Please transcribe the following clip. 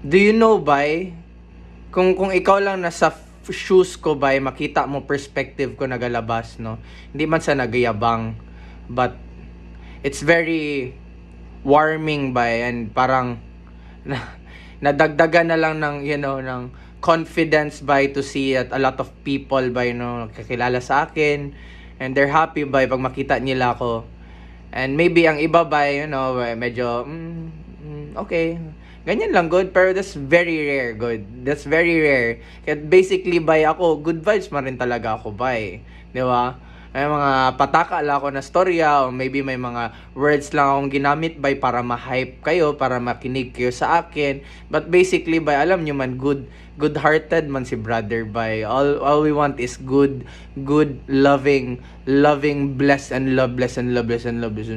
Do you know, bay? Kung ikaw lang nasa shoes ko, bay, makita mo perspective ko nagalabas, no? Hindi man sa nagayabang, but it's very warming, bay, and parang na, nadagdagan na lang ng, ng confidence, bay, to see that a lot of people, bay, kakilala sa akin, and they're happy, bay, pag makita nila ako. And maybe ang iba, bay, medyo, okay, ganyan lang, good. Pero that's very rare, good. That's very rare. Kaya basically, bay, ako, good vibes man rin talaga ako, bay. Di ba? May mga pataka lang ako na storya, o maybe may mga words lang akong ginamit, bay, para ma-hype kayo, para makinig kayo sa akin. But basically, bay, alam nyo man, good-hearted man si brother, bay. All we want is good, loving, blessed and loveless and loveless and loveless,